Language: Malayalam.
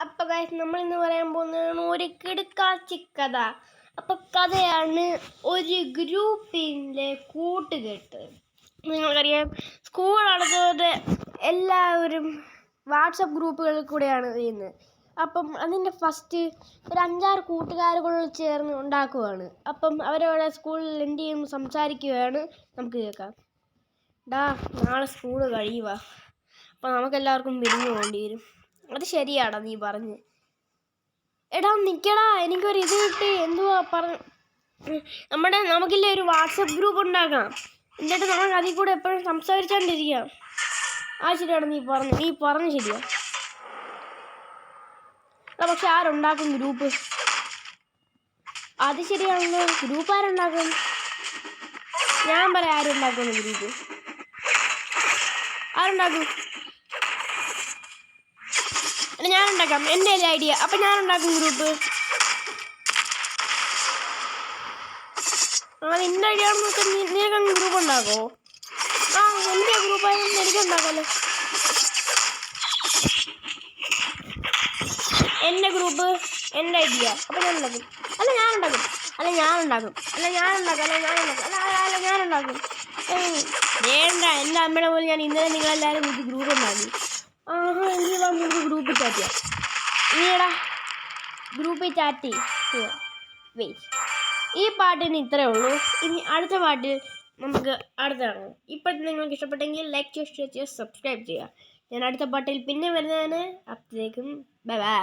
അപ്പോൾ ഗൈസ് നമ്മൾ ഇന്ന് പറയാൻ പോകുന്നതാണ് ഒരു കിടുക്കാച്ചി കഥ. അപ്പോൾ കഥയാണ് ഒരു ഗ്രൂപ്പിൻ്റെ കൂട്ടുകെട്ട്. നിങ്ങൾക്കറിയാം, സ്കൂൾ അടച്ചതോടെ എല്ലാവരും വാട്സപ്പ് ഗ്രൂപ്പുകളിൽ കൂടെയാണ് ചെയ്യുന്നത്. അപ്പം അതിൻ്റെ ഫസ്റ്റ് ഒരു 5-6 കൂട്ടുകാരുകൾ ചേർന്ന് ഉണ്ടാക്കുവാണ്. അപ്പം അവരവിടെ സ്കൂളിൽ എന്ത് ചെയ്യും സംസാരിക്കുകയാണ്. നമുക്ക് കേൾക്കാം. നാളെ സ്കൂൾ കഴിയുക, അപ്പം നമുക്കെല്ലാവർക്കും വിരുന്ന് പോകേണ്ടി വരും. അത് ശരിയാടാ നീ പറഞ്ഞ്. എടാ നിൽക്കടാ, എനിക്കൊരു ഇത് കിട്ടി. എന്തുവാ നമുക്കില്ലേ ഒരു വാട്സപ്പ് ഗ്രൂപ്പ് ഉണ്ടാക്കാം. എന്നിട്ട് നമുക്ക് അതിൽ കൂടെ എപ്പോഴും സംസാരിച്ചുകൊണ്ടിരിക്കാം. ആ ശരിയാണ് നീ പറഞ്ഞ് ശരിയാ. പക്ഷെ ആരുണ്ടാക്കും ഗ്രൂപ്പ്? അത് ശരിയാണല്ലോ, ഗ്രൂപ്പ് ആരുണ്ടാക്കും? ഞാൻ പറയാം ആരുണ്ടാക്കുന്നു ഗ്രൂപ്പ്. ആരുണ്ടാക്കും? ഞാനുണ്ടാക്കാം, എൻ്റെ ഒരു ഐഡിയ. അപ്പം ഞാനുണ്ടാക്കും ഗ്രൂപ്പ്. നിൻ്റെ ഐഡിയ ആണെന്നൊക്കെ നിനക്കങ്ങ് ഗ്രൂപ്പ് ഉണ്ടാക്കോ? എൻ്റെ ഗ്രൂപ്പായതുകൊണ്ട് എനിക്കുണ്ടാക്കാമല്ലോ. എൻ്റെ ഗ്രൂപ്പ്, എൻ്റെ ഐഡിയ. അപ്പം ഞാനുണ്ടാക്കും. ഞാനുണ്ടാക്കും. വേണ്ട, എൻ്റെ അമ്മയുടെ പോലെ ഞാൻ ഇന്നലെ നിങ്ങളെല്ലാവരും ഗ്രൂപ്പ് ഉണ്ടാക്കി. എങ്കിൽ നമുക്ക് ഗ്രൂപ്പിൽ ചാറ്റ് ചെയ്യാം. നീടാ ഗ്രൂപ്പിൽ ചാറ്റ് വെയിറ്റ്. ഈ പാട്ടിന് ഇത്രയേ ഉള്ളൂ. ഇനി അടുത്ത പാട്ടിൽ നമുക്ക് അടുത്താണ്. ഇപ്പോഴത്തെ നിങ്ങൾക്ക് ഇഷ്ടപ്പെട്ടെങ്കിൽ ലൈക്ക് ചെയ്യുക, സബ്സ്ക്രൈബ് ചെയ്യുക. ഞാൻ അടുത്ത പാട്ടിൽ പിന്നെ വരുന്നതാണ്. അപ്പോഴത്തേക്കും ബൈ ബൈ.